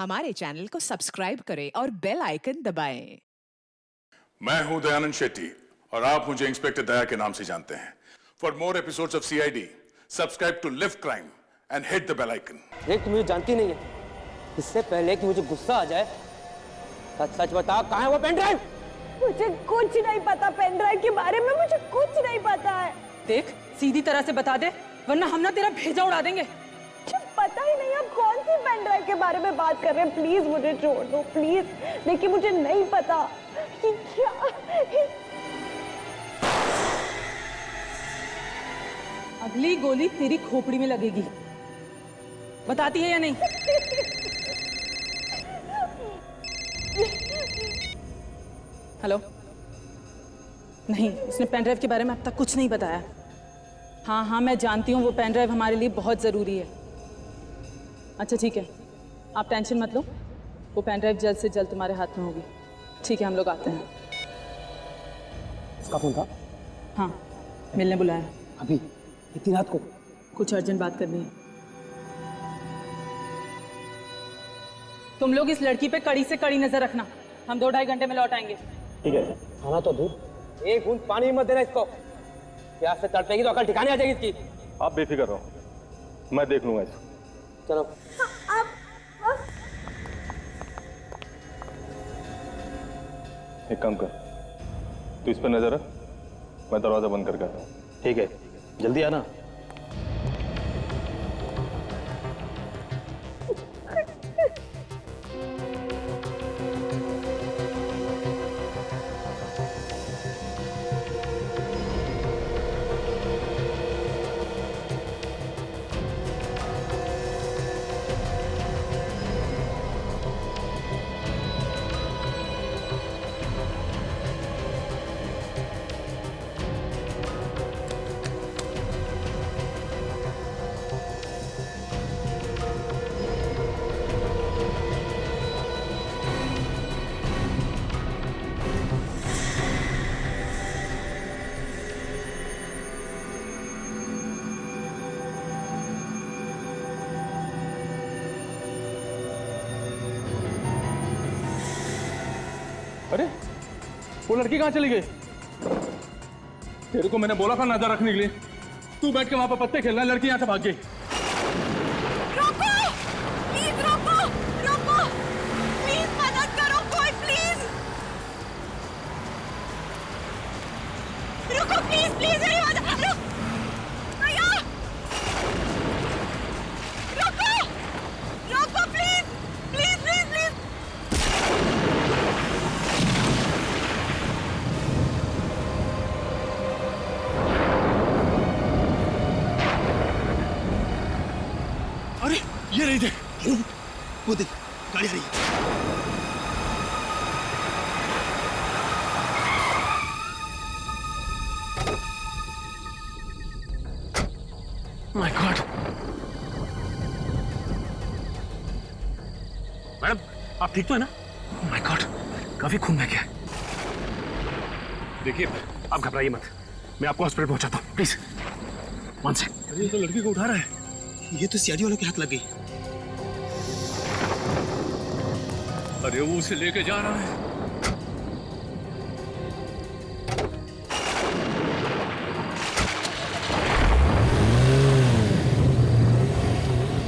हमारे चैनल को सब्सक्राइब करें और बेल आइकन दबाएं। मैं हूं दयानंद शेट्टी और आप मुझे इंस्पेक्टर दया के नाम से जानते हैं। For more episodes of CID subscribe to lift crime and hit the bell icon. देख, तू मुझे जानती नहीं है। इससे पहले कि मुझे गुस्सा आ जाए, सच सच बता, कहाँ है वो पेन ड्राइव? मुझे कुछ नहीं पता पेन ड्राइव के बारे में, मुझे कुछ नहीं पता है। देख, सीधी तरह से बता दे, वरना हम ना तेरा भेजा उड़ा देंगे। मुझे पता ही नहीं आप कौन सी पेन ड्राइव के बारे में बात कर रहे हैं। प्लीज मुझे छोड़ दो, प्लीज। देखिए, मुझे नहीं पता ये क्या। अगली गोली तेरी खोपड़ी में लगेगी। बताती है या नहीं? हेलो? नहीं, उसने पेन ड्राइव के बारे में अब तक कुछ नहीं बताया। हाँ, मैं जानती हूँ वो पेन ड्राइव हमारे लिए बहुत ज़रूरी है। अच्छा ठीक है, आप टेंशन मत लो, वो पेन ड्राइव जल्द से जल्द तुम्हारे हाथ में होगी। ठीक है, हम लोग आते हैं। उसका फोन था? हाँ, मिलने बुलाया। अभी इतनी रात को? कुछ अर्जेंट बात करनी है। तुम लोग इस लड़की पे कड़ी से कड़ी नजर रखना। हम 2-2.5 घंटे में लौट आएंगे। ठीक है। खाना तो दूर, एक बूंद पानी मत देना इसको। प्यास से तड़पेगी तो अकल ठिकाने आ जाएगी इसकी। आप बेफिक्र रहो, मैं देख लूंगा इसको। चलो। एक काम कर, तू इस पर नजर रख, मैं दरवाजा बंद करके आता हूँ। ठीक है, जल्दी आना। अरे, वो लड़की कहाँ चली गई? तेरे को मैंने बोला था नजर रखने के लिए। तू बैठ के वहां पर पत्ते खेलना, लड़की यहाँ से भाग गई। रोको, प्लीज रोको, रोको, प्लीज मदद करो कोई, प्लीज रुको, प्लीज प्लीज मेरी मदद। भैया रोको, रोको प्लीज, प्लीज प्लीज प्लीज। अरे ये रही, देख वो देख, गाड़ी आ रही है। My God. मैडम, आप ठीक तो है ना? माय गॉड, काफी खून बह गया है। देखिए, आप घबराइए मत, मैं आपको हॉस्पिटल पहुंचाता हूँ, प्लीज। One second. अरे ये तो लड़की को उठा रहा है। ये तो सीआईडी वालों के हाथ लग गई। अरे वो उसे लेके जा रहा है।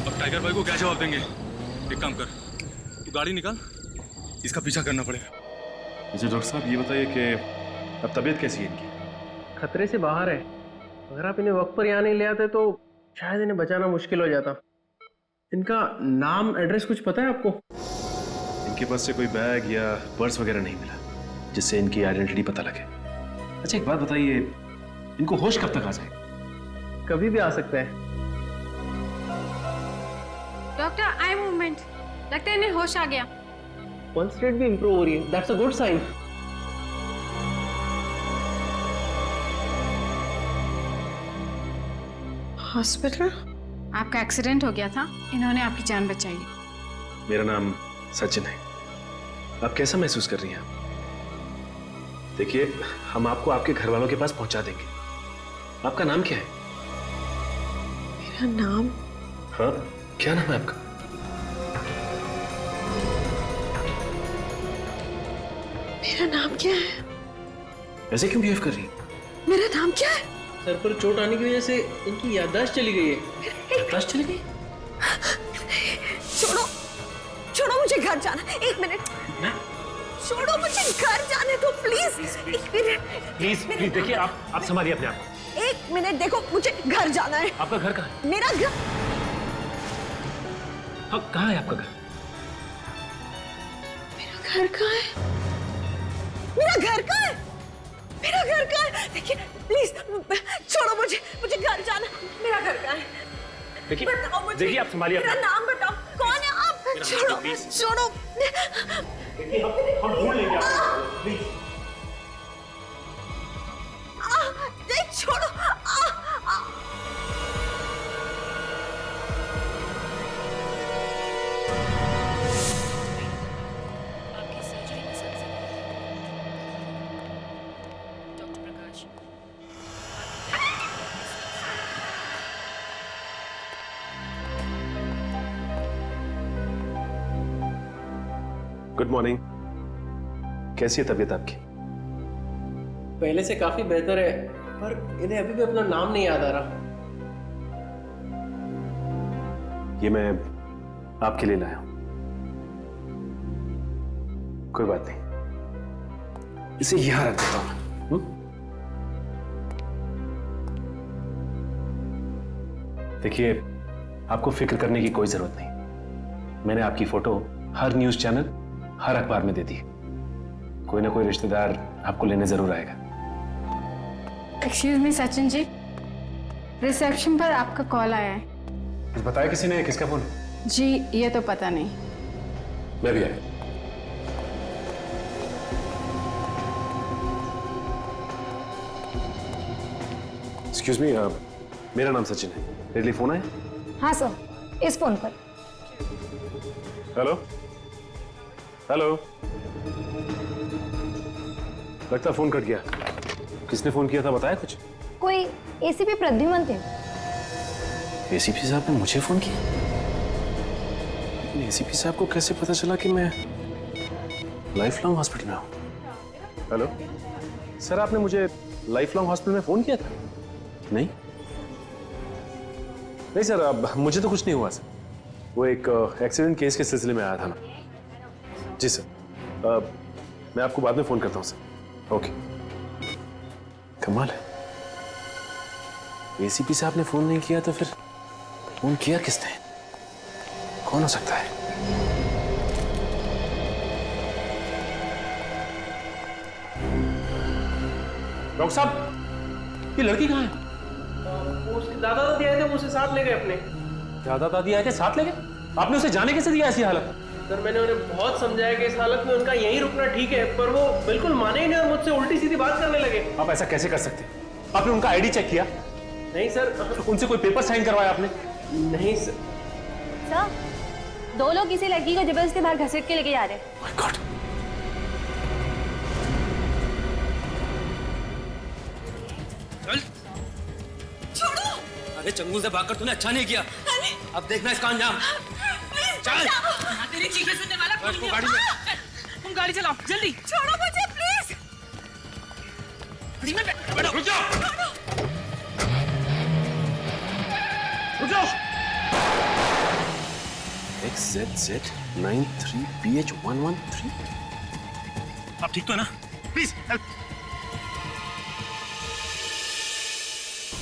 अब टाइगर भाई को क्या जवाब देंगे? एक काम कर, तू गाड़ी निकाल, इसका पीछा करना पड़ेगा। अच्छा डॉक्टर साहब, ये बताइए कि अब तबीयत कैसी है इनकी? खतरे से बाहर है। अगर आप इन्हें वक्त पर यहाँ नहीं ले आते तो शायद इन्हें बचाना मुश्किल हो जाता। इनका नाम, एड्रेस कुछ पता है आपको? इनके पास से कोई बैग या पर्स वगैरह नहीं मिला जिससे इनकी आइडेंटिटी पता लगे। अच्छा एक बात बताइए, इनको होश कब तक आ जाए? कभी भी आ सकता है। डॉक्टर, आई मूवमेंट, लगता है इन्हें होश आ गया। पल्स रेट भी इंप्रूव हो रही है, that's a good sign. Hospital? आपका एक्सीडेंट हो गया था, इन्होंने आपकी जान बचाई है। मेरा नाम सचिन है। आप कैसा महसूस कर रही हैं? देखिए, हम आपको आपके घर वालों के पास पहुंचा देंगे। आपका नाम क्या है? मेरा नाम? हाँ, क्या नाम है आपका? मेरा नाम क्या है? ऐसे क्यों बिहेव कर रही है? मेरा नाम क्या है? सर पर चोट आने की वजह से इनकी याददाश्त चली गई है। याददाश्त चली गई? छोड़ो, छोड़ो, मुझे घर जाना। एक मिनट, छोड़ो, मुझे घर जाने दो प्लीज। एक मिनट प्लीज प्लीज देखिए, आप संभालिए अपने आप को। एक मिनट, देखो मुझे घर जाना है। आपका घर कहाँ है? मेरा घर, हाँ कहाँ है आपका घर? मेरा घर कहाँ है? मेरा घर कहाँ है? मेरा घर कहाँ है? देखिए प्लीज छोड़ो मुझे, मुझे घर जाना। मेरा घर कहाँ है? देखिए, बताओ मुझे। देखिए आप संभालिए मेरा अपना। नाम बताओ, कौन है आप? छोड़ो, छोड़ो। देखिए हम ढूंढ लेंगे आपको, प्लीज। नहीं, छोड़ो। Good morning. कैसी है तबीयत आपकी? पहले से काफी बेहतर है, पर इन्हें अभी भी अपना नाम नहीं याद आ रहा। ये मैं आपके लिए लाया हूं। कोई बात नहीं, इसे यहां रख देता हूं। देखिए, आपको फिक्र करने की कोई जरूरत नहीं। मैंने आपकी फोटो हर न्यूज चैनल, हर अखबार में दे दी। कोई ना कोई रिश्तेदार आपको लेने जरूर आएगा। Excuse me Sachin ji, reception पर आपका कॉल आया है। कुछ बताया किसी ने? किसका फोन? जी ये तो पता नहीं। मैं भी आया। एक्सक्यूज मी, मेरा नाम सचिन है। मेरे लिए फोन आया? हाँ सर, इस फोन पर। हेलो हेलो, लगता फोन कट गया। किसने फोन किया था, बताया कुछ? कोई एसीपी प्रद्युमन थे। एसीपी साहब ने मुझे फोन किया? लेकिन एसीपी साहब को कैसे पता चला कि मैं लाइफ लॉन्ग हॉस्पिटल में हूं? हेलो सर, आपने मुझे लाइफ लॉन्ग हॉस्पिटल में फोन किया था? नहीं नहीं सर, अब मुझे तो कुछ नहीं हुआ सर। वो एक एक्सीडेंट केस के सिलसिले में आया था मैं। जी सर, मैं आपको बाद में फोन करता हूं सर। ओके। कमाल है, एसीपी साहब ने फोन नहीं किया तो फिर फोन किया किसने? कौन हो सकता है? डॉक्टर साहब, ये लड़की कहाँ है? उसके दादा दादी आए थे, वो उसे साथ ले गए अपने। दादा दादी आए थे, साथ ले गए? आपने उसे जाने कैसे दिया ऐसी हालत? सर मैंने उन्हें बहुत समझाया कि इस हालत में उनका यहीं रुकना ठीक है, पर वो बिल्कुल माने ही नहीं और मुझसे उल्टी सीधी बात करने लगे। आप ऐसा कैसे कर सकते? आपने उनका आईडी चेक किया? नहीं सर। उनसे कोई पेपर साइन करवाया आपने? नहीं सर। सर, दो लोग किसी लड़की को जबरदस्ती बाहर घसीट के लेके जा रहे हैं। My God. अरे चंगू से भागकर तूने अच्छा नहीं किया। अब देखना इसका अंजाम। चल। तेरी चीखें सुनने वाला कोई नहीं। गाड़ी में। तुम गाड़ी चलाओ जल्दी। छोड़ो मुझे प्लीज। रुक जाओ, रुक जाओ। XZZ 93PH113। आप ठीक तो है ना? Please help.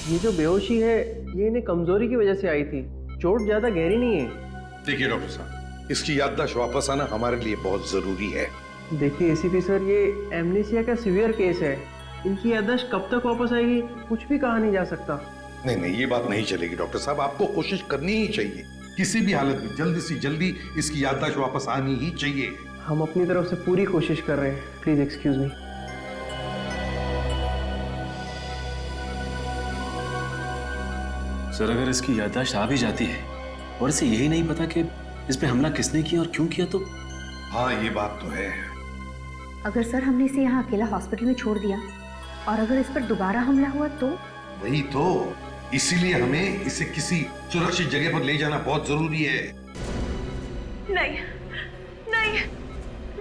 ये जो बेहोशी है, ये इन्हें कमजोरी की वजह से आई थी। चोट ज्यादा गहरी नहीं है। देखिए डॉक्टर साहब, इसकी याददाश्त वापस आना हमारे लिए बहुत जरूरी है। देखिए एसीपी सर, ये एमनेसिया का सीवियर केस है। इनकी याददाश्त कब तक वापस आएगी कुछ भी कहा नहीं जा सकता। नहीं नहीं, ये बात नहीं चलेगी डॉक्टर साहब। आपको कोशिश करनी ही चाहिए, किसी भी हालत में जल्दी से जल्दी इसकी याददाश्त वापस आनी ही चाहिए। हम अपनी तरफ से पूरी कोशिश कर रहे हैं। Please excuse me. सर, अगर इसकी याददाश्त आ भी जाती है और इसे यही नहीं पता कि इस पे हमला किसने किया और क्यों किया, तो हाँ ये बात तो है। अगर सर हमने इसे यहाँ अकेला हॉस्पिटल में छोड़ दिया और अगर इस पर दोबारा हमला हुआ तो? वही तो, इसीलिए हमें इसे किसी सुरक्षित जगह पर ले जाना बहुत जरूरी है। नहीं नहीं,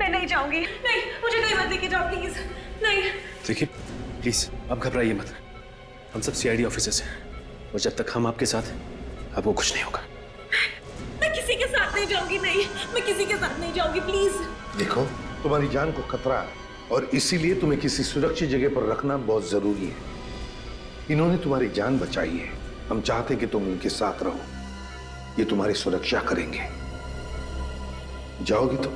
मैं नहीं जाऊंगी, नहीं, मुझे कहीं मत लेके जाओ प्लीज, नहीं। देखिए प्लीज आप घबराइए मत, हम सब सीआईडी ऑफिसर्स हैं और जब तक हम आपके साथ हैं आपको कुछ नहीं होगा। मैं किसी के साथ नहीं जाऊंगी, नहीं, मैं किसी के साथ नहीं जाऊंगी प्लीज। देखो तुम्हारी जान को खतरा है और इसीलिए तुम्हें किसी सुरक्षित जगह पर रखना बहुत जरूरी है। इन्होंने तुम्हारी जान बचाई है, हम चाहते कि तुम इनके साथ रहो, ये तुम्हारी सुरक्षा करेंगे। जाओगी तुम?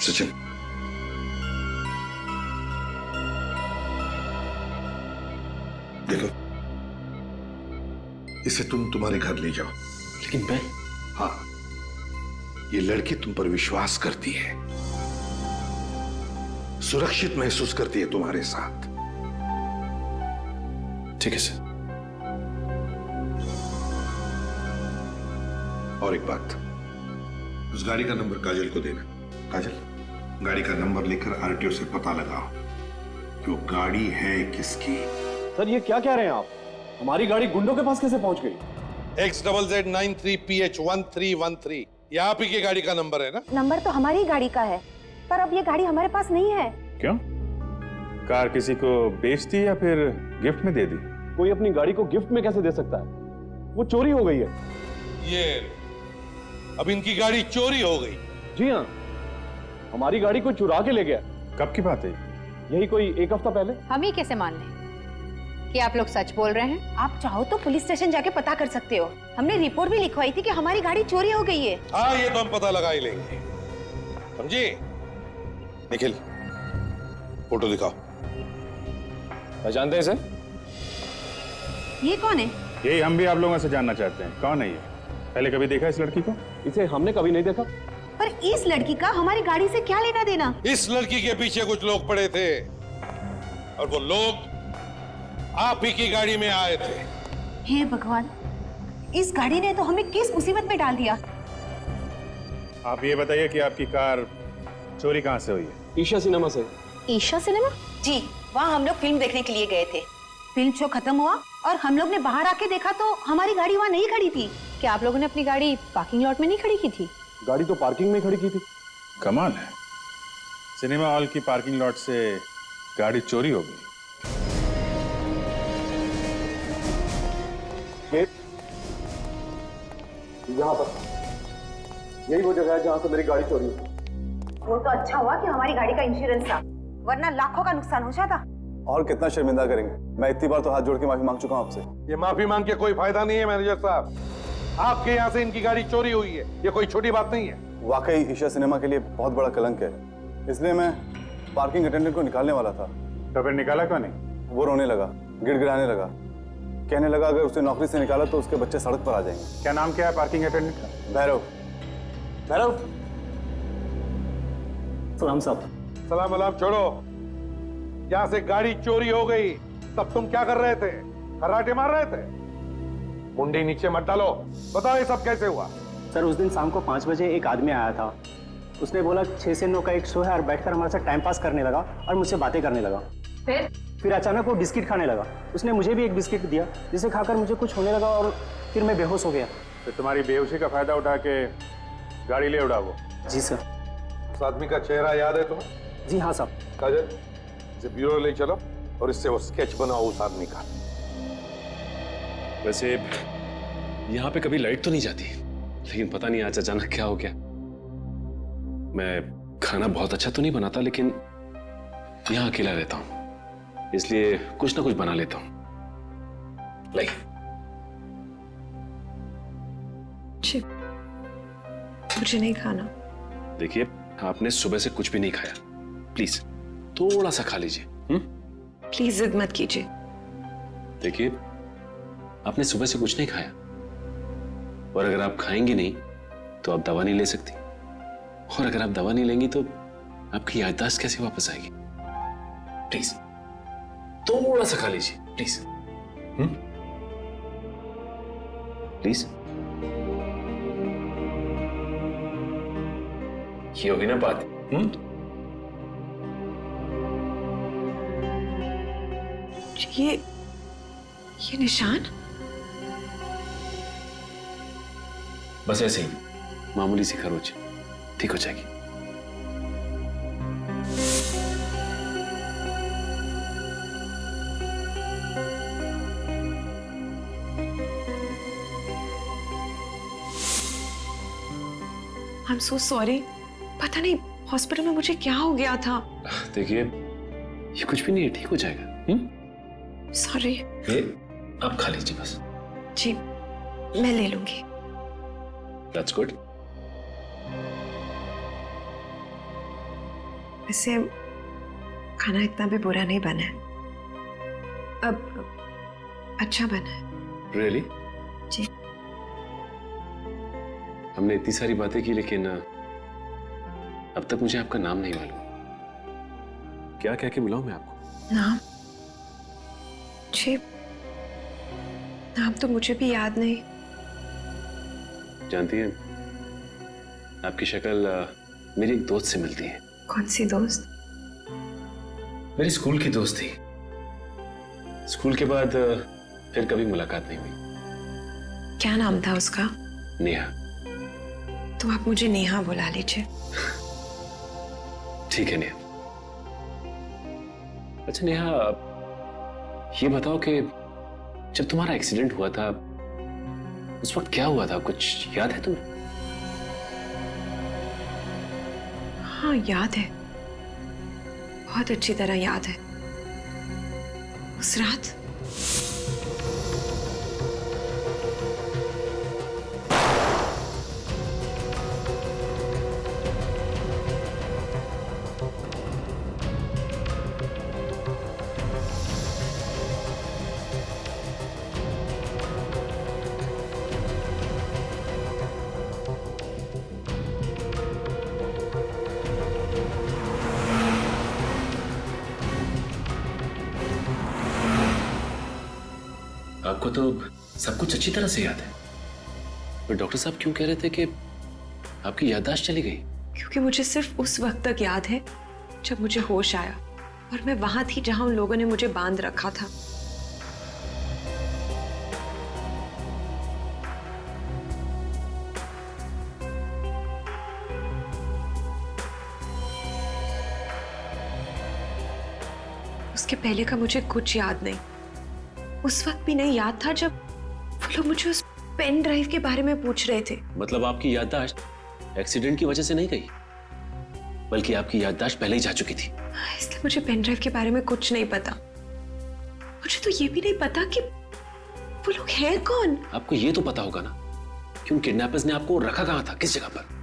सचिन देखो इसे तुम तुम्हारे घर ले जाओ। लेकिन मैं? हाँ, ये लड़की तुम पर विश्वास करती है, सुरक्षित महसूस करती है तुम्हारे साथ। ठीक है सर। और एक बात, उस गाड़ी का नंबर काजल को देना। काजल, गाड़ी का नंबर लेकर आरटीओ से पता लगाओ कि वो गाड़ी है किसकी। सर ये क्या कह रहे हैं आप? हमारी गाड़ी गुंडों के पास कैसे पहुंच गई? XZZ93PH1313 ये आप ही की गाड़ी का नंबर है ना? नंबर तो हमारी गाड़ी का है, पर अब ये गाड़ी हमारे पास नहीं है। क्यों? कार किसी को बेच दी या फिर गिफ्ट में दे दी? कोई अपनी गाड़ी को गिफ्ट में कैसे दे सकता है? वो चोरी हो गई है। ये अब इनकी गाड़ी चोरी हो गई? जी हाँ, हमारी गाड़ी कोई चुरा के ले गया। कब की बात है? यही कोई 1 हफ्ता पहले। हम ही कैसे मान लें कि आप लोग सच बोल रहे हैं? आप चाहो तो पुलिस स्टेशन जाके पता कर सकते हो, हमने रिपोर्ट भी लिखवाई थी कि हमारी गाड़ी चोरी हो गई है। हाँ ये तो हम पता लगा ही लेंगे, समझे? निखिल फोटो दिखाओ। पहचानते हैं सर? ये कौन है? यही हम भी आप लोगों से जानना चाहते हैं, कौन है ये? पहले कभी देखा इस लड़की को? इसे हमने कभी नहीं देखा। पर इस लड़की का हमारी गाड़ी से क्या लेना देना? इस लड़की के पीछे कुछ लोग पड़े थे और वो लोग आप ही की गाड़ी में आए थे। हे भगवान, इस गाड़ी ने तो हमें किस मुसीबत में डाल दिया। आप ये बताइए कि आपकी कार चोरी कहाँ से हुई है? ईशा सिनेमा से। ईशा सिनेमा? जी, वहाँ हम लोग फिल्म देखने के लिए गए थे। फिल्म शो खत्म हुआ और हम लोग ने बाहर आके देखा तो हमारी गाड़ी वहाँ नहीं खड़ी थी। क्या आप लोगों ने अपनी गाड़ी पार्किंग लॉट में नहीं खड़ी की थी? गाड़ी तो पार्किंग में खड़ी की थी। कमाल है, सिनेमा हॉल की पार्किंग लॉट से गाड़ी चोरी हो गई। यहाँ पर यही वो जगह है जहाँ से मेरी गाड़ी चोरी हुई। वो तो अच्छा हुआ कि हमारी गाड़ी का इंश्योरेंस था, वरना लाखों का नुकसान हो जाता। और कितना शर्मिंदा करेंगे? मैं इतनी बार तो हाथ जोड़ के माफी मांग चुका हूँ आपसे। ये माफी मांग के कोई फायदा नहीं है मैनेजर साहब, आपके यहाँ से इनकी गाड़ी चोरी हुई है, ये कोई छोटी बात नहीं है। वाकई ईशा सिनेमा के लिए बहुत बड़ा कलंक है, इसलिए मैं पार्किंग अटेंडेंट को निकालने वाला था। तो फिर निकाला क्यों नहीं? वो रोने लगा, गिड़गिड़ाने लगा, कहने लगा अगर उसे नौकरी से निकाला तो उसके बच्चे सड़क पर आ जाएंगे। क्या नाम क्या है पार्किंग अटेंडेंट का? भैरव। भैरव। सलाम साहब। सलाम अलाम छोड़ो, यहाँ से गाड़ी चोरी हो गई, तब तुम क्या कर रहे थे? खर्राटे मार रहे थे? मुंडी नीचे मत डालो, बताओ ये सब कैसे हुआ? सर उस दिन शाम को 5 बजे एक आदमी आया था, उसने बोला 6 से 9 का एक शो है और बैठकर हमारे साथ टाइम पास करने लगा और मुझसे बातें करने लगा। फिर अचानक वो बिस्किट खाने लगा, उसने मुझे भी एक बिस्किट दिया जिसे खाकर मुझे कुछ होने लगा और फिर मैं बेहोश हो गया। तो तुम्हारी बेहोशी का फायदा उठा के गाड़ी ले उड़ा वो? जी सर। उस आदमी का चेहरा याद है तुम्हें? जी हाँ साहब। काजल, इसे ब्यूरो ले चलो और इससे वो स्केच बनाओ उस आदमी का। वैसे यहाँ पे कभी लाइट तो नहीं जाती, लेकिन पता नहीं आज अचानक क्या हो गया। मैं खाना बहुत अच्छा तो नहीं बनाता, लेकिन यहाँ अकेला रहता हूँ, इसलिए कुछ ना कुछ बना लेता हूँ। लाइक मुझे नहीं खाना। देखिए, आपने सुबह से कुछ भी नहीं खाया, प्लीज थोड़ा सा खा लीजिए। प्लीज जिद मत कीजिए। देखिए, आपने सुबह से कुछ नहीं खाया और अगर आप खाएंगी नहीं तो आप दवा नहीं ले सकती, और अगर आप दवा नहीं लेंगी तो आपकी याददाश्त कैसे वापस आएगी? प्लीज थोड़ा सा खा लीजिए, प्लीज। प्लीज। ये होगी ना बात? ये निशान? बस ऐसे ही मामूली सी खरोच, ठीक हो जाएगी। I am so sorry. पता नहीं हॉस्पिटल में मुझे क्या हो गया था। देखिए, ये कुछ भी नहीं है, ठीक हो जाएगा। सॉरी। ये आप खा लीजिए बस। जी, मैं ले लूंगी। That's good. वैसे खाना इतना भी बुरा नहीं बना है, अब अच्छा बना है। Really? जी। हमने इतनी सारी बातें की, लेकिन अब तक मुझे आपका नाम नहीं मालूम। क्या कह के बुलाऊं मैं आपको? नाम? जी, नाम तो मुझे भी याद नहीं। जानती हैं, आपकी शक्ल मेरी एक दोस्त से मिलती है। कौन सी दोस्त? मेरी स्कूल की दोस्त थी। स्कूल के बाद फिर कभी मुलाकात नहीं हुई। क्या नाम था उसका? नेहा। तो आप मुझे नेहा बुला लीजिए। ठीक है नेहा। अच्छा नेहा, ये बताओ कि जब तुम्हारा एक्सीडेंट हुआ था उस वक्त क्या हुआ था, कुछ याद है तुम्हें? हाँ याद है, बहुत अच्छी तरह याद है। उस रात आपको तो सब कुछ अच्छी तरह से याद है, पर डॉक्टर साहब क्यों कह रहे थे कि आपकी याददाश्त चली गई? क्योंकि मुझे सिर्फ उस वक्त तक याद है जब मुझे होश आया और मैं वहां थी जहां उन लोगों ने मुझे बांध रखा था। उसके पहले का मुझे कुछ याद नहीं। उस वक्त भी नहीं याद था जब वो लोग मुझे उस पेन ड्राइव के बारे में पूछ रहे थे। मतलब आपकी याददाश्त एक्सीडेंट की वजह से नहीं गई, बल्कि आपकी याददाश्त पहले ही जा चुकी थी। इसलिए मुझे पेन ड्राइव के बारे में कुछ नहीं पता। मुझे तो ये भी नहीं पता कि वो लोग हैं कौन। आपको ये तो पता होगा ना कि उन किडनैपर्स ने आपको रखा कहां था, किस जगह पर?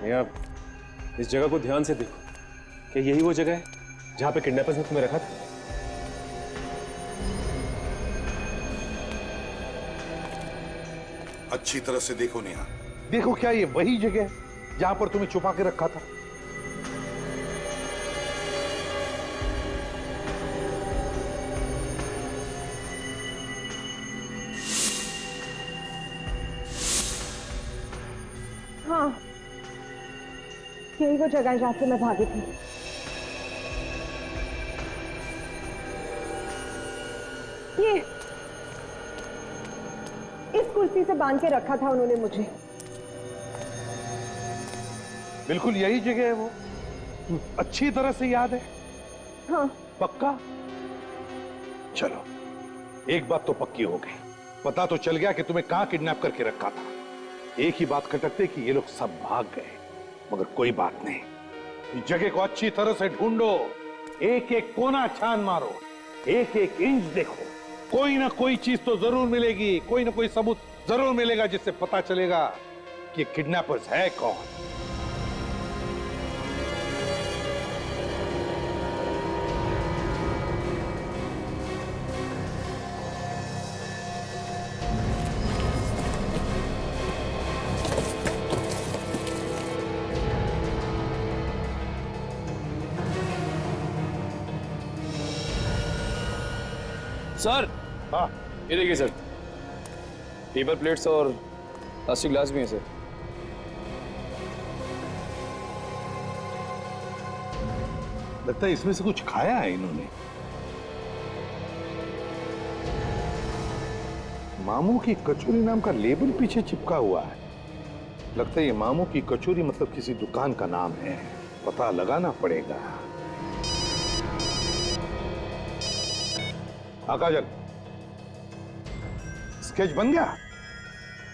आप इस जगह को ध्यान से देखो, क्या यही वो जगह है जहां पे किडनैपर्स ने तुम्हें रखा था? अच्छी तरह से देखो नेहा, देखो क्या ये वही जगह है जहां पर तुम्हें छुपा के रखा था? हाँ, यही वो जगह है जहां से मैं भागी थी। ये इस कुर्सी से बांध के रखा था उन्होंने मुझे। बिल्कुल यही जगह है वो, अच्छी तरह से याद है? हाँ। पक्का? चलो, एक बात तो पक्की हो गई, पता तो चल गया कि तुम्हें कहां किडनैप करके रखा था। एक ही बात खटकते कि ये लोग सब भाग गए, मगर कोई बात नहीं, इस जगह को अच्छी तरह से ढूंढो, एक एक कोना छान मारो, एक एक इंच देखो, कोई ना कोई चीज तो जरूर मिलेगी, कोई ना कोई सबूत जरूर मिलेगा जिससे पता चलेगा कि किडनैपर्स है कौन। सर हाँ ये देखिए सर, टेबल प्लेट्स और प्लास्टिक ग्लास भी हैं सर। लगता है इसमें से कुछ खाया है इन्होंने। मामू की कचौरी नाम का लेबल पीछे चिपका हुआ है। लगता है ये मामू की कचौरी मतलब किसी दुकान का नाम है, पता लगाना पड़ेगा। काजल, स्केच बन गया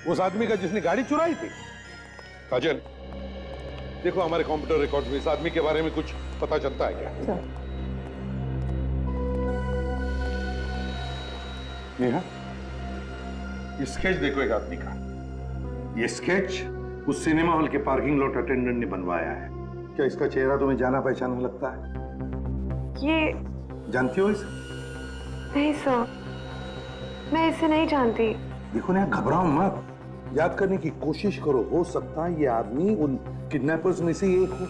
उस आदमी का जिसने गाड़ी चुराई थी? काजल देखो हमारे कंप्यूटर रिकॉर्ड में इस आदमी के बारे में कुछ पता चलता है क्या? नेहा, ये स्केच देखो एक आदमी का। ये स्केच उस सिनेमा हॉल के पार्किंग लॉट अटेंडेंट ने बनवाया है। क्या इसका चेहरा तुम्हें जाना पहचाना लगता है? ये जानती हो इसे? नहीं सर, मैं इसे नहीं जानती। देखो ना, घबराओ मत, याद करने की कोशिश करो। हो सकता है ये आदमी उन किडनैपर्स में से एक हो।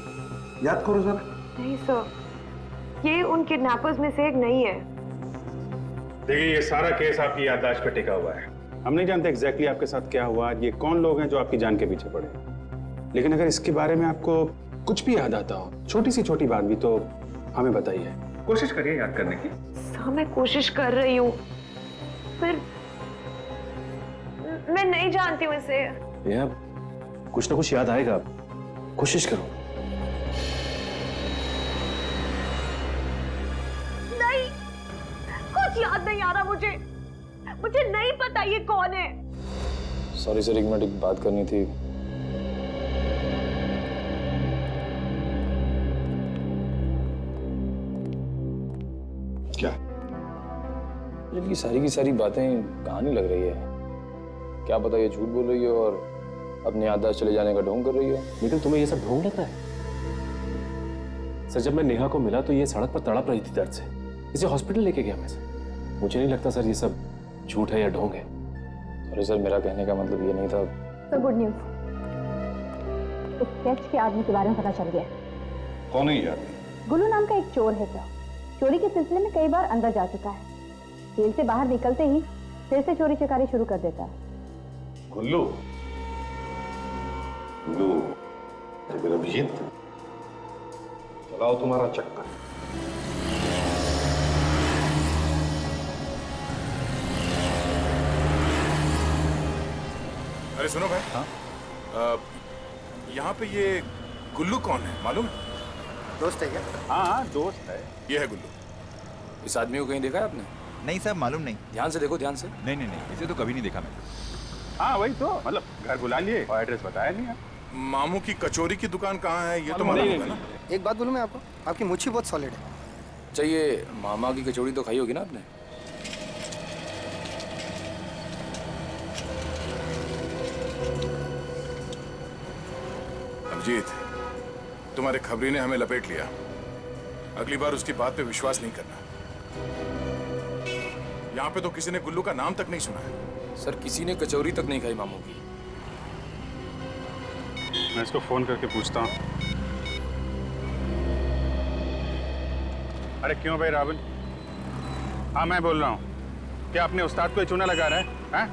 याद करो जरा। नहीं सर, ये उन किडनैपर्स में से एक नहीं है। देखिए, ये सारा केस आपकी याददाश्त पे टिका हुआ है। हम नहीं जानते एग्जैक्टली आपके साथ क्या हुआ, ये कौन लोग हैं जो आपकी जान के पीछे पड़े। लेकिन अगर इसके बारे में आपको कुछ भी याद आता हो, छोटी सी छोटी बात भी, तो हमें बताइए। कोशिश करिए याद करने की। सर मैं कोशिश कर रही हूँ, पर मैं नहीं जानती हूँ इसे। ये कुछ ना कुछ याद आएगा, कोशिश करो। नहीं, कुछ याद नहीं आ रहा मुझे। मुझे नहीं पता ये कौन है। सॉरी सर, एक मिनट, एक बात करनी थी। क्या? इनकी सारी की सारी बातें कहानी लग रही है। क्या पता ये झूठ बोल रही है और अपने याददाश्त चले जाने का ढोंग कर रही है। लेकिन तुम्हें ये सब ढोंग लग रहा है? सर, जब मैं नेहा को मिला तो ये सड़क पर तड़प रही थी दर्द से। इसे हॉस्पिटल लेके गया मैं सर। मुझे नहीं लगता सर ये सब झूठ है या ढोंग है। सॉरी सर, मेरा कहने का मतलब ये नहीं था। तो गुड न्यूज, इस स्केच के आदमी के बारे में पता चल गया। कौन है ये आदमी? गुल्लू नाम का एक चोर है सर। चोरी के सिलसिले में कई बार अंदर जा चुका है। जेल से बाहर निकलते ही फिर से चोरी चकारी शुरू कर देता है। गुल्लू? गुल्लू, मेरा अभिजीत, चलाओ तुम्हारा चक्कर। अरे सुनो भाई। हाँ? यहाँ पे ये गुल्लू कौन है मालूम है? दोस्त है क्या? हाँ, दोस्त है। ये है गुल्लू। इस आदमी को कहीं देखा है आपने? नहीं साहब, मालूम नहीं। ध्यान से देखो, ध्यान से। नहीं नहीं नहीं, इसे तो कभी नहीं देखा मैंने। हाँ वही तो, मतलब घर बुला लिए और एड्रेस बताया नहीं है। मामू की कचौरी की दुकान कहाँ है ये तो मालूम होगा ना? एक बात बोलूं मैं आपको, आपकी मुच्छी बहुत सॉलिड है। चाहिए, मामा की कचौड़ी तो खाई होगी ना आपने? अभिजीत, तुम्हारे खबरी ने हमें लपेट लिया। अगली बार उसकी बात पे विश्वास नहीं करना। यहाँ पे तो किसी ने गुल्लू का नाम तक नहीं सुना है। सर, किसी ने कचौरी तक नहीं खाई मामू की। मैं इसको फोन करके पूछता हूँ। अरे क्यों भाई राहुल? हाँ मैं बोल रहा हूँ। क्या अपने उस्ताद को ही चूना लगा रहा है? हैं?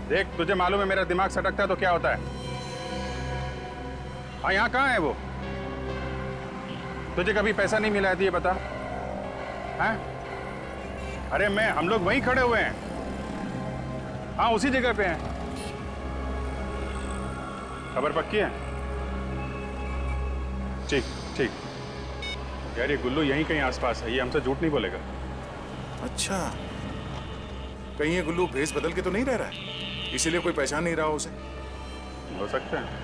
देख, तुझे मालूम है मेरा दिमाग सटकता है तो क्या होता है। हाँ, यहाँ कहाँ है वो? तुझे कभी पैसा नहीं मिला है तो ये बता। हैं? अरे हम लोग वहीं खड़े हुए हैं। हाँ, उसी जगह पे हैं। खबर पक्की है? ठीक ठीक। यार ये गुल्लू यहीं कहीं आसपास है, ये हमसे झूठ नहीं बोलेगा। अच्छा, कहीं ये गुल्लू भेस बदल के तो नहीं रह रहा है, इसीलिए कोई पहचान नहीं रहा उसे? हो सकता है।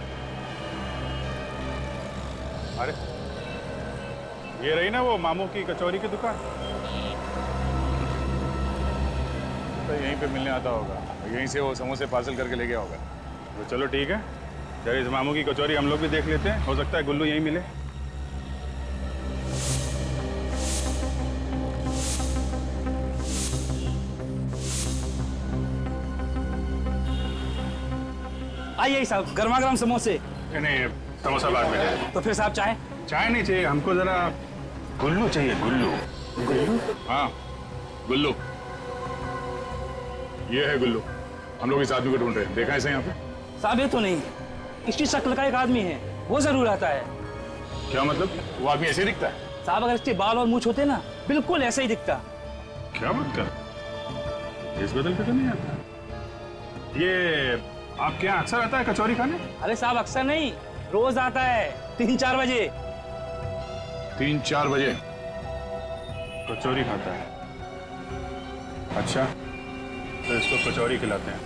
अरे ये रही ना वो मामू की कचौरी की दुकान, तो यहीं पे मिलने आता होगा। यहीं से वो समोसे पार्सल करके ले गया होगा। तो चलो ठीक है, चल इस मामू की कचौरी हम लोग भी देख लेते हैं। हो सकता है गुल्लू यहीं मिले। आइए साहब, गर्मा गर्म समोसे। नहीं, समोसा बाद में। तो फिर साहब चाय? चाय नहीं चाहिए हमको, जरा गुल्लू चाहिए। गुल्लू? गुल्लू? हाँ। गुल्लू, ये है गुल्लू। हम लोग इस आदमी को ढूंढ रहे हैं, देखा है इसे यहाँ पे? साहब ये तो नहीं, इसकी शक्ल का एक आदमी है, वो जरूर आता है। क्या मतलब? वो आदमी ऐसे ही दिखता है? साहब अगर इसके बाल और मूछ होते ना, बिल्कुल ऐसे ही दिखता। क्या बात कर? इस बदल के तो नहीं आता। ये आपके यहाँ अक्सर आता है कचौरी खाने? अरे साहब अक्सर नहीं, रोज आता है 3-4 बजे। 3-4 बजे कचौरी खाता है? अच्छा, तो इसको कचौरी खिलाते हैं।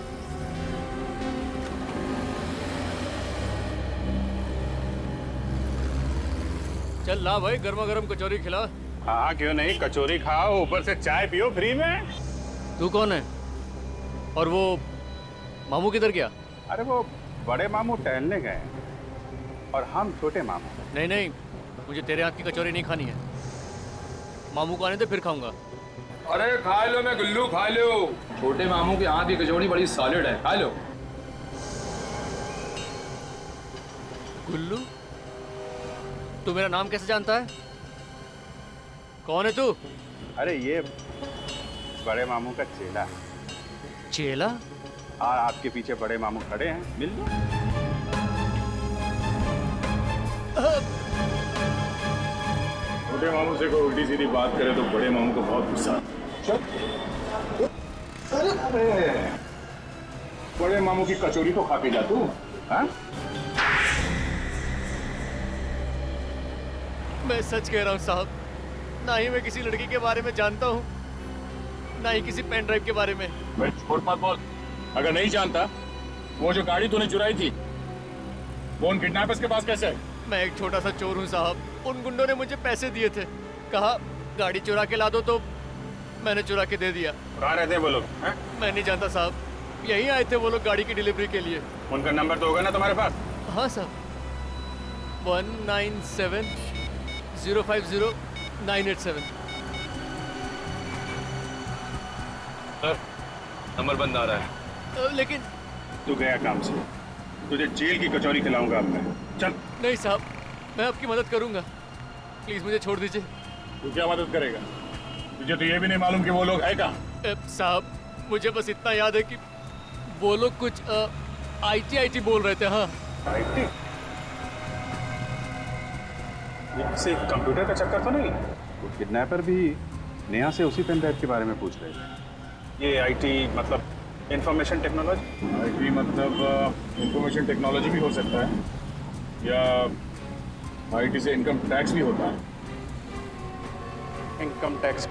चल ला भाई, गर्मा गर्म कचौरी खिला। हाँ क्यों नहीं, कचौरी खाओ, ऊपर से चाय पियो फ्री में। तू कौन है? और वो मामू किधर गया? अरे वो बड़े मामू टहलने गए और हम छोटे मामू। नहीं नहीं, मुझे तेरे हाथ की कचौरी नहीं खानी है। मामू को आने दे, फिर खाऊंगा। अरे खा लो मैं गुल्लू, खा लो। छोटे मामू के हाथ की कचौड़ी बड़ी सॉलिड है, खा लो। गुल्लू, तू मेरा नाम कैसे जानता है? कौन है तू? अरे ये बड़े मामू का चेला है। चेला? और आपके पीछे बड़े मामू खड़े हैं, मिल लो। छोटे मामू से कोई उल्टी सीधी बात करे तो बड़े मामू को बहुत गुस्सा आता है। बड़े मामू की कचौरी तो खा के जा तू। हाँ? मैं सच कह रहा हूँ साहब, ना ही मैं किसी लड़की के बारे में जानता हूँ, ना ही किसी पेन ड्राइव के बारे में। मैं छोड़ मत बोल। अगर नहीं जानता, वो जो गाड़ी तूने चुराई थी, वो उन किडनैपर्स के पास कैसे है? मैं एक छोटा सा चोर हूँ साहब। उन गुंडों ने मुझे पैसे दिए थे, कहा गाड़ी चुरा के ला दो, तो मैंने चुरा के दे दिया। कहाँ रहते हैं वो लोग? मैं नहीं जानता साहब, यहीं आए थे वो लोग गाड़ी की डिलीवरी के लिए। उनका नंबर तो होगा ना तुम्हारे पास? हाँ साहब, 197050987। सर, नंबर बंद आ रहा है। लेकिन तू गया काम से, तुझे जेल की कचौरी खिलाऊंगा अब मैं। चल। नहीं साहब, मैं आपकी मदद करूंगा, प्लीज मुझे छोड़ दीजिए। तू क्या मदद करेगा? तुझे तो ये भी नहीं मालूम कि वो लोग है कहाँ? साहब, मुझे बस इतना याद है कि वो लोग कुछ IT बोल रहे थे। हाँ, IT? ये किसी कंप्यूटर का चक्कर तो नहीं? वो किडनैपर भी नेहा से उसी पेन ड्राइव के बारे में पूछ रहे थे। ये IT मतलब इंफॉर्मेशन टेक्नोलॉजी? IT मतलब इंफॉर्मेशन टेक्नोलॉजी भी हो सकता है, या IT से इनकम टैक्स भी होता है। Income tax.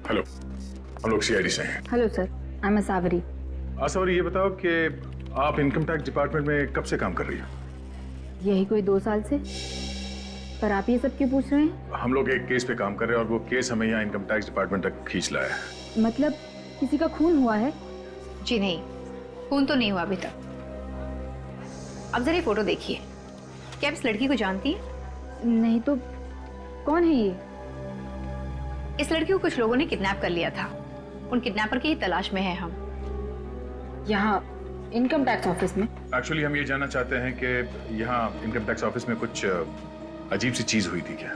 हेलो, हम लोग CID से हैं। हेलो सर, आई एम सावरी। सावरी, ये बताओ कि आप इनकम टैक्स डिपार्टमेंट में कब से काम कर रही हो? यही कोई 2 साल से। पर आप ये सब क्यों पूछ रहे हैं? हम लोग एक केस पे काम कर रहे हैं और वो केस हमें यहाँ इनकम टैक्स डिपार्टमेंट तक खींच लाया है। मतलब किसी का खून हुआ है? जी नहीं, खून तो नहीं हुआ अभी तक। अब जरा फोटो देखिए। क्या आप इस लड़की को जानती हैं? नहीं तो कौन है ये? इस लड़की को कुछ लोगों ने किडनैप कर लिया था। उन किडनैपर की ही तलाश में है हम यहाँ इनकम टैक्स ऑफिस में। एक्चुअली हम ये जानना चाहते हैं कि यहाँ इनकम टैक्स ऑफिस में कुछ अजीब सी चीज हुई थी क्या?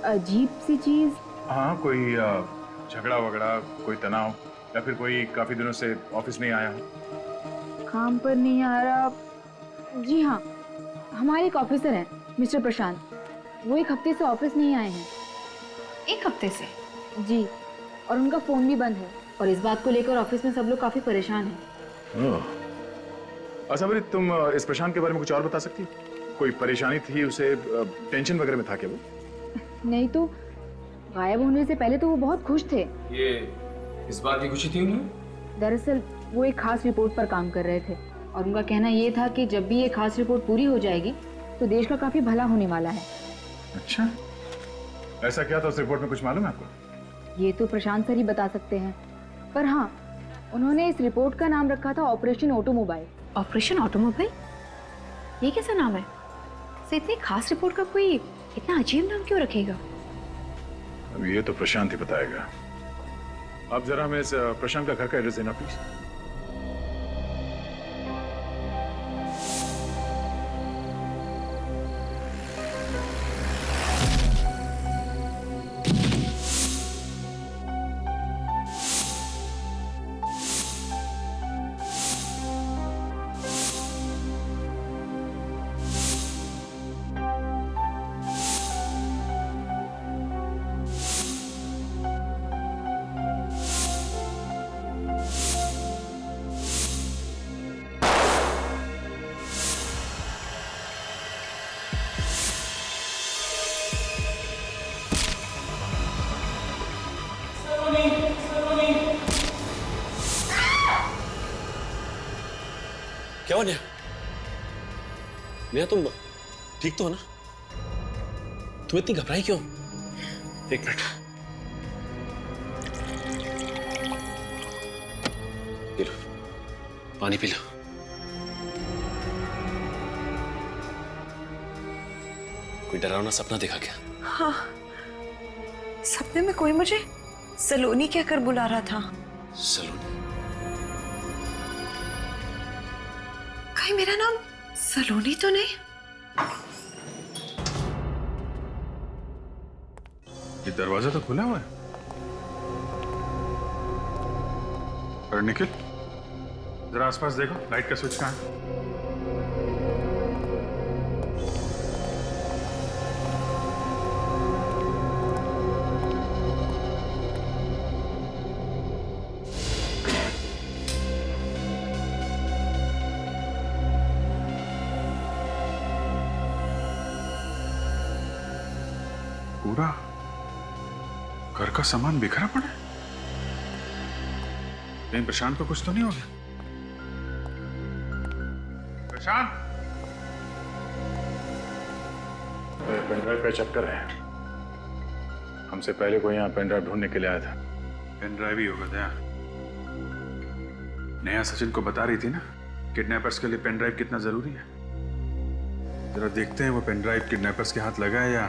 अजीब सी चीज? हाँ, कोई झगड़ा वगड़ा, कोई तनाव, या फिर कोई काफी दिनों से ऑफिस नहीं आया हो? काम पर नहीं आ रहा? जी हाँ, हमारे एक ऑफिसर हैं मिस्टर प्रशांत, वो 1 हफ्ते से ऑफिस नहीं आए हैं। 1 हफ्ते से? जी, और उनका फोन भी बंद है, और इस बात को लेकर ऑफिस में सब लोग काफी परेशान हैं। अच्छा भाई, तुम इस प्रशांत के बारे में कुछ और बता सकती हो? कोई परेशानी थी उसे, टेंशन वगैरह में था क्या वो? नहीं तो गायब होने से पहले तो वो बहुत खुश थे। ये इस बात की खुशी थी उन्हें? दरअसल वो एक खास रिपोर्ट पर काम कर रहे थे, और उनका कहना ये था कि जब भी ये खास रिपोर्ट पूरी हो जाएगी तो देश का काफी भला होने वाला है। अच्छा, ऐसा क्या था उस रिपोर्ट में, कुछ मालूम है आपको? ये तो प्रशांत सर ही बता सकते हैं, पर हाँ, उन्होंने इस रिपोर्ट का नाम रखा था ऑपरेशन ऑटोमोबाइल। Operation automobile? ये कैसा नाम है? से इतनी खास रिपोर्ट का कोई इतना अजीब नाम क्यों रखेगा? अब ये तो प्रशांत ही बताएगा। आप जरा हमें इस प्रशांत का घर का एड्रेस देना प्लीज। क्या हुआ नेहा? नेहा तुम ठीक तो हो ना? तुम इतनी घबराई क्यों? एक मिनट, पी लो, पानी पी लो। कोई डरावना सपना देखा क्या? हाँ, सपने में कोई मुझे सलोनी कहकर बुला रहा था। सलोनी? कहीं मेरा नाम सलोनी तो नहीं? ये दरवाजा तो खुला हुआ है। अरे निखिल, जरा आसपास देखो, लाइट का स्विच कहाँ है? पूरा घर का सामान बिखरा पड़ा है। कहीं प्रशांत को कुछ तो नहीं हो गया? प्रशांत, पेन ड्राइव का चक्कर है। हमसे पहले कोई यहाँ पेन ड्राइव ढूंढने के लिए आया था। पेन ड्राइव ही होगा दया। नेहा सचिन को बता रही थी ना किडनैपर्स के लिए पेन ड्राइव कितना जरूरी है। जरा देखते हैं वो पेन ड्राइव किडनैपर्स के हाथ लगा है या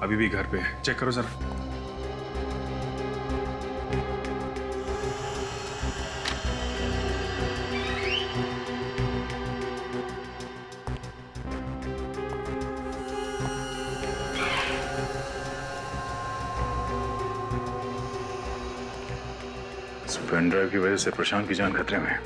अभी भी घर पे है। चेक करो जरा। इस पेन ड्राइव की वजह से प्रशांत की जान खतरे में है।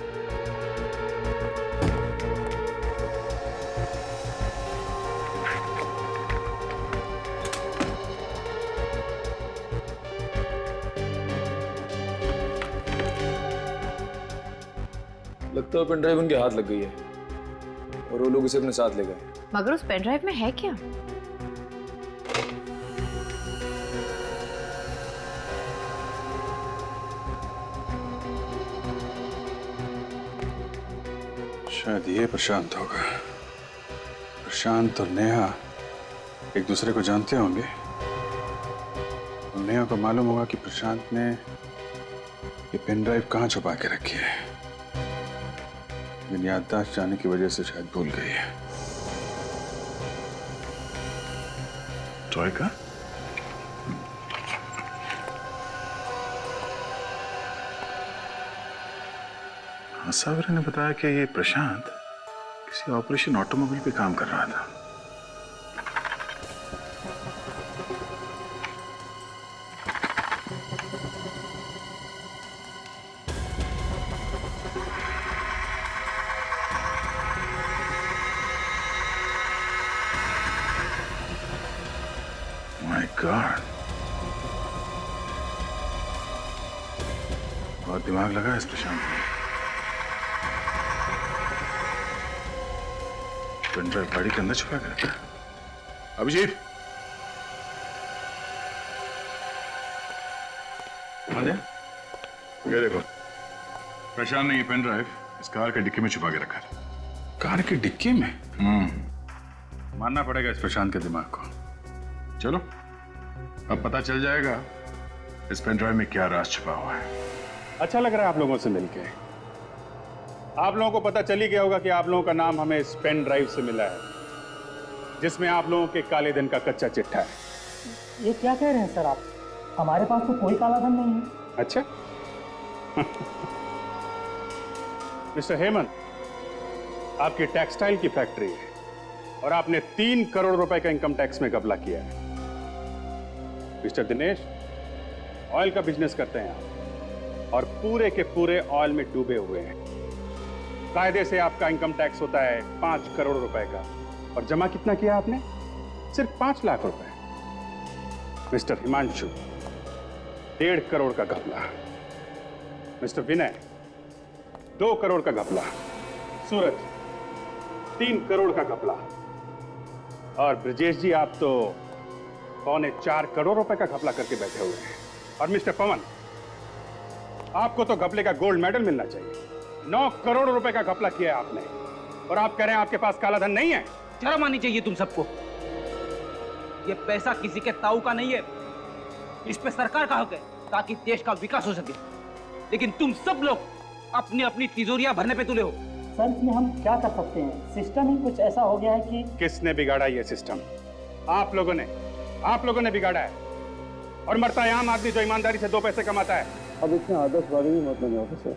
लगता है पेन ड्राइव उनके हाथ लग गई है और वो लोग इसे अपने साथ ले गए। मगर उस पेन ड्राइव में है क्या? शायद ये प्रशांत होगा। प्रशांत और नेहा एक दूसरे को जानते होंगे। और नेहा को मालूम होगा कि प्रशांत ने ये पेन ड्राइव कहाँ छुपा के रखी है। लेकिन याददाश्त जाने की वजह से शायद भूल गई है। टॉय का? हाँ, सावरी ने बताया कि ये प्रशांत किसी ऑपरेशन ऑटोमोबाइल पे काम कर रहा था। माय गॉड, बहुत दिमाग लगा इस प्रशांत ने। पेन ड्राइव गाड़ी के अंदर छुपा के रखा। अभिजीत, ये देखो, प्रशांत ने ये पेन ड्राइव इस कार के डिक्की में छुपा के रखा था। कार की डिक्की में? मानना पड़ेगा इस प्रशांत के दिमाग को। चलो, अब पता चल जाएगा इस पेन ड्राइव में क्या राज छुपा हुआ है। अच्छा लग रहा है आप लोगों से मिलके। आप लोगों को पता चल ही गया होगा कि आप लोगों का नाम हमें इस पेन ड्राइव से मिला है, जिसमें आप लोगों के काले धन का कच्चा चिट्ठा है। ये क्या कह रहे हैं सर आप? हमारे पास तो कोई काला धन नहीं है। अच्छा। मिस्टर हेमंत, आपकी टेक्सटाइल की फैक्ट्री है और आपने 3 करोड़ रुपए का इनकम टैक्स में घपला किया है। मिस्टर दिनेश, ऑयल का बिजनेस करते हैं आप और पूरे के पूरे ऑयल में डूबे हुए हैं। कायदे से आपका इनकम टैक्स होता है 5 करोड़ रुपए का, और जमा कितना किया आपने? सिर्फ 5 लाख रुपए। मिस्टर हिमांशु, 1.5 करोड़ का घपला। मिस्टर विनय, 2 करोड़ का घपला। सूरज, 3 करोड़ का घपला। और ब्रजेश जी, आप तो 3.25 करोड़ रुपए का घपला करके बैठे हुए हैं। और मिस्टर पवन, आपको तो घपले का गोल्ड मेडल मिलना चाहिए। 9 करोड़ रुपए का घपला किया है आपने। और आप कह रहे हैं आपके पास काला धन नहीं है। शर्म आनी चाहिए तुम सबको। ये पैसा किसी के ताऊ का नहीं है, इस पे सरकार का हक है ताकि देश का विकास हो सके। लेकिन तुम सब लोग अपनी अपनी तिजोरियां भरने पे तुले हो। सर इसमें हम क्या कर सकते हैं? सिस्टम ही कुछ ऐसा हो गया है कि किसने बिगाड़ा ये सिस्टम? आप लोगों ने बिगाड़ा है। और मरता है आम आदमी जो ईमानदारी से 2 पैसे कमाता है। अब इतने आदर्शवादी भी मत बने ऑफिसर,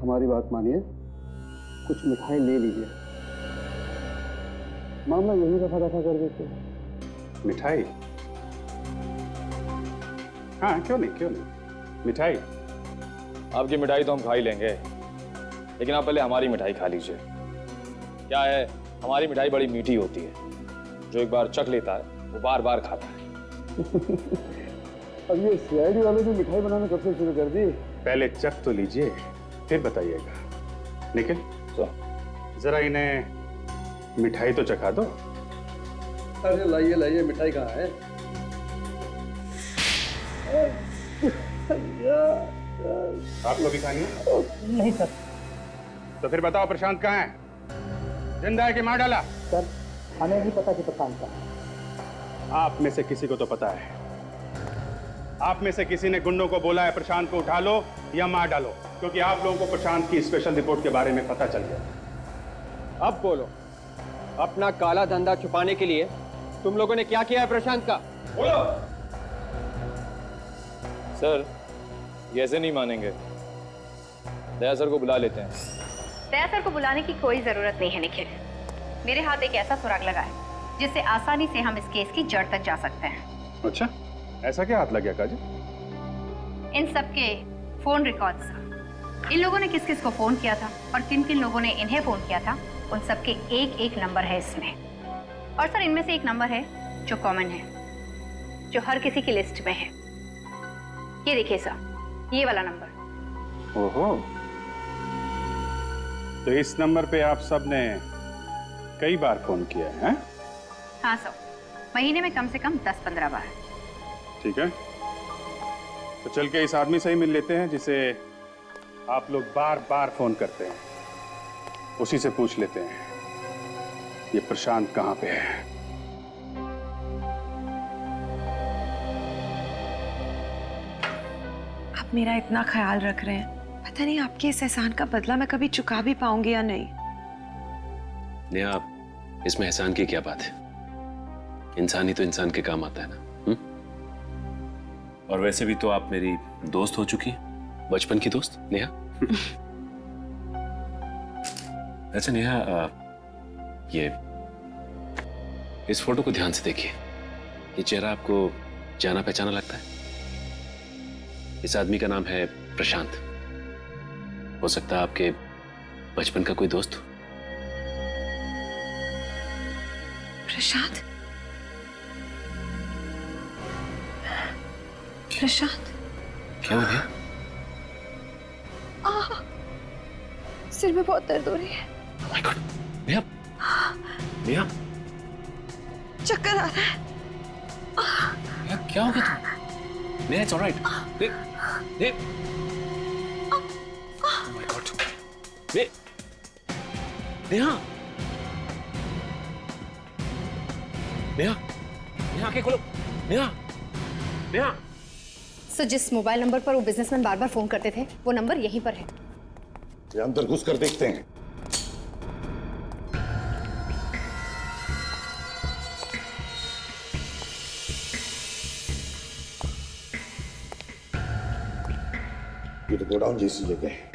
हमारी बात मानिए, कुछ मिठाई ले लीजिए, मामला यही रफा कर देते। मिठाई? हाँ, क्यों नहीं मिठाई। आपकी मिठाई तो हम खा ही लेंगे, लेकिन आप पहले हमारी मिठाई खा लीजिए। क्या है, हमारी मिठाई बड़ी मीठी होती है, जो एक बार चख लेता है वो बार बार खाता है। अब ये सीआईडी वाले ने मिठाई बनाना कब से शुरू कर दी? पहले चख तो लीजिए, फिर बताइएगा। निखिल, जरा इन्हें मिठाई तो चखा दो। अरे लाइए मिठाई कहाँ है? आपको भी खानी है? नहीं सर। तो फिर बताओ प्रशांत कहाँ है? जिंदा है कि मार डाला? सर हमें नहीं पता कि प्रशांत का। आप में से किसी को तो पता है। आप में से किसी ने गुंडों को बोला है प्रशांत को उठा लो या मार डालो, क्योंकि आप लोगों को प्रशांत की स्पेशल रिपोर्ट के बारे में पता चल गया। अब बोलो, अपना काला धंधा छुपाने के लिए तुम लोगों ने क्या किया है प्रशांत का? बोलो। सर, ये ऐसे नहीं मानेंगे। दया सर को बुला लेते हैं। दया सर को बुलाने की कोई जरूरत नहीं है निखिल। मेरे हाथ एक ऐसा सुराग लगा है जिससे आसानी से हम इस केस की जड़ तक जा सकते हैं। अच्छा, ऐसा क्या हाथ लग गया काजल? इन सबके फोन रिकॉर्ड्स, इन लोगों ने किस किस को फोन किया था और किन किन लोगों ने इन्हें फोन किया था, उन सबके एक एक नंबर है इसमें। और सर इनमें से एक नंबर है जो कॉमन है, जो हर किसी की लिस्ट में है। ये देखिए सर, ये वाला नंबर। ओहो, तो इस नंबर पे आप सब ने कई बार फोन किया है? हाँ सर, महीने में कम से कम 10-15 बार। ठीक है, तो चल के इस आदमी से ही मिल लेते हैं जिसे आप लोग बार बार फोन करते हैं। उसी से पूछ लेते हैं ये प्रशांत कहाँ पे है। आप मेरा इतना ख्याल रख रहे हैं, पता नहीं आपके इस एहसान का बदला मैं कभी चुका भी पाऊंगी या नहीं। नेहा, इसमें एहसान की क्या बात है? इंसान ही तो इंसान के काम आता है ना। और वैसे भी तो आप मेरी दोस्त हो चुकी हैं, बचपन की दोस्त नेहा। अच्छा नेहा, ये इस फोटो को ध्यान से देखिए। ये चेहरा आपको जाना पहचाना लगता है? इस आदमी का नाम है प्रशांत। हो सकता है आपके बचपन का कोई दोस्त हो। प्रशांत? प्रशांत? क्या हो गया? सिर में बहुत दर्द हो रही है। माय गॉड, नेहा, नेहा, चक्कर आ रहा है। नेहा, क्या हो गया तुम? Neha, it's alright. My God, Neha, Neha, Neha, आंखें खोलो। नेहा, नेहा। सर, जिस मोबाइल नंबर पर वो बिजनेसमैन बार बार फोन करते थे, वो नंबर यहीं पर है। अंदर घुस कर देखते हैं। ये तो गोडाउन जैसी जगह है,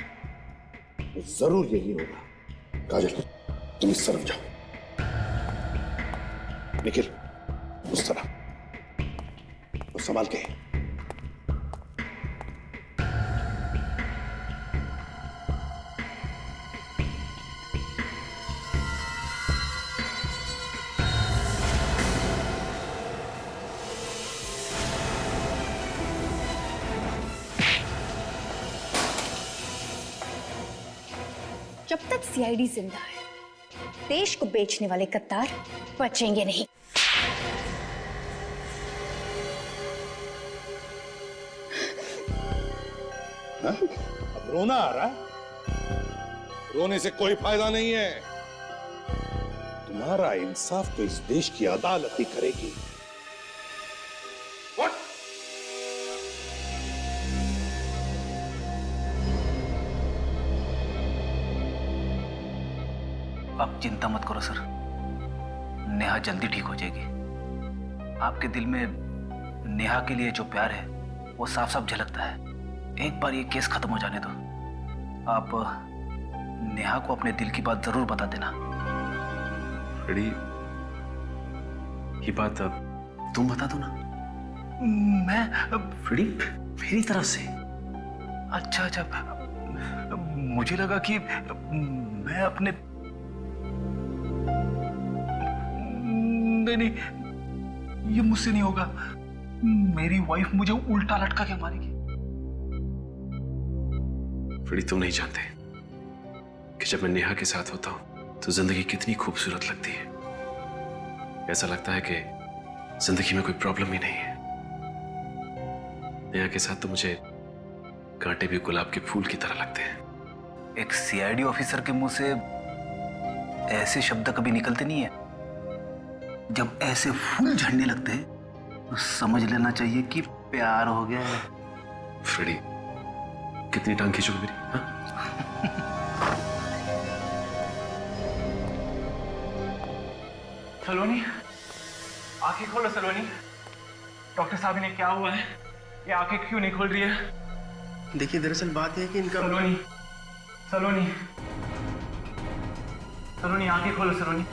तो जरूर यही होगा। काजल, तुम इस तरफ जाओ, निखिल उस तरफ, और संभाल के। जब तक सीआईडी जिंदा है, देश को बेचने वाले कत्तार बचेंगे नहीं। अब रोना आ रहा है? रोने से कोई फायदा नहीं है। तुम्हारा इंसाफ तो इस देश की अदालत ही करेगी। आप चिंता मत करो सर, नेहा जल्दी ठीक हो जाएगी। आपके दिल में नेहा के लिए जो प्यार है वो साफ साफ झलकता है। एक बार ये केस खत्म हो जाने दो। आप नेहा को अपने दिल की बात जरूर बता देना। फ्रेडी, ये बात अब तुम बता दो ना। मैं फ्रेडी, मेरी तरफ से। अच्छा अच्छा, मुझे लगा कि मैं अपने नहीं, ये मुझसे नहीं होगा। मेरी वाइफ मुझे उल्टा लटका के मारेगी। फ्रेडी, तुम नहीं जानते कि जब मैं नेहा के साथ होता हूं तो जिंदगी कितनी खूबसूरत लगती है। ऐसा लगता है कि जिंदगी में कोई प्रॉब्लम ही नहीं है। नेहा के साथ तो मुझे कांटे भी गुलाब के फूल की तरह लगते हैं। एक सीआईडी ऑफिसर के मुंह से ऐसे शब्द कभी निकलते नहीं है। जब ऐसे फूल झड़ने लगते हैं तो समझ लेना चाहिए कि प्यार हो गया है। फ्रेडी, कितनी टांग खींचोगे मेरी? हाँ? सलोनी, आंखें खोलो सलोनी। डॉक्टर साहब, इन्हें क्या हुआ है? ये आंखें क्यों नहीं खोल रही है? देखिए, दरअसल बात है कि इनका सलोनी, सलोनी, सलोनी, आंखें खोलो सलोनी।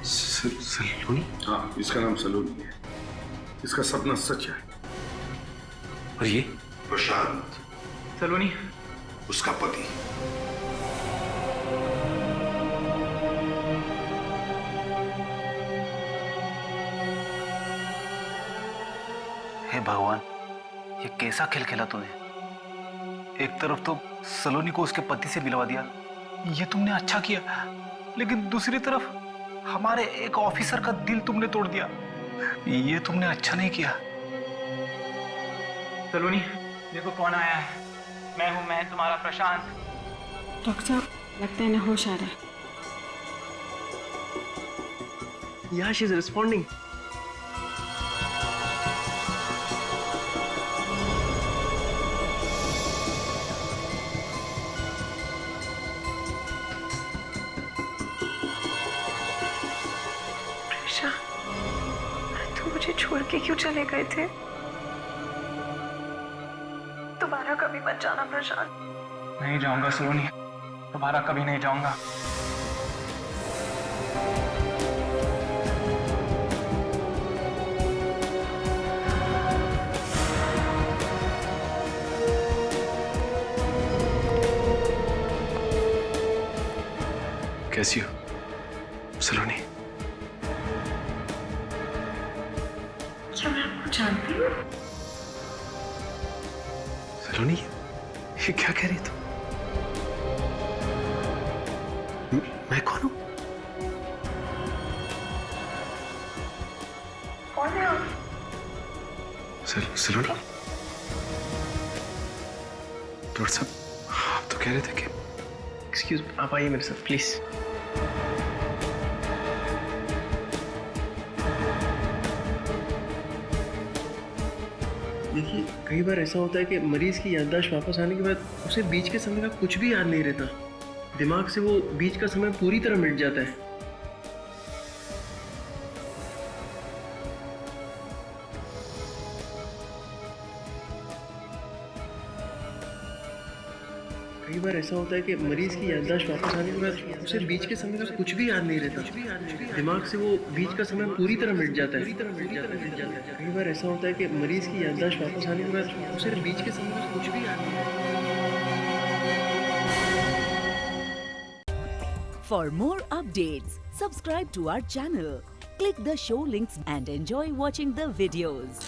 सलोनी? हाँ, इसका नाम सलोनी है। इसका सपना सच है। और ये? प्रशांत, सलोनी, उसका पति। हे भगवान, ये कैसा खेल खेला तूने? एक तरफ तो सलोनी को उसके पति से मिलवा दिया, ये तुमने अच्छा किया, लेकिन दूसरी तरफ हमारे एक ऑफिसर का दिल तुमने तोड़ दिया, ये तुमने अच्छा नहीं किया। सलोनी, देखो कौन आया है। मैं तुम्हारा प्रशांत। डॉक्टर साहब, लगता है इन्हें होश आ रहा है। Yeah, she's responding. तुम मुझे छोड़ के क्यों चले गए थे? दोबारा कभी मत जाना प्रशांत। नहीं जाऊंगा सलोनी, दोबारा कभी नहीं जाऊंगा। कैसी हो सलोनी? क्या मैं आपको जानती हूँ? सलोनी, ये क्या कह रही तुम? मैं कौन हूं? कौन है आप? सलोनी, डॉक्टर साहब, आप तो कह रहे थे कि एक्सक्यूज मी, आप आइए मेरे साथ प्लीज। देखिए, कई बार ऐसा होता है कि मरीज की याददाश्त वापस आने के बाद उसे बीच के समय का कुछ भी याद नहीं रहता। दिमाग से वो बीच का समय पूरी तरह मिट जाता है। कई बार ऐसा होता है कि मरीज की याददाश्त वापस आने के बाद उसे बीच के समय का कुछ भी याद नहीं रहता। दिमाग से वो बीच का समय पूरी तरह मिट जाता है। कई बार ऐसा होता है कि मरीज की याददाश्त वापस आने के बाद उसे बीच के समय का कुछ भी याद नहीं रहता। For more updates, subscribe to our channel, click the show links and enjoy watching the videos.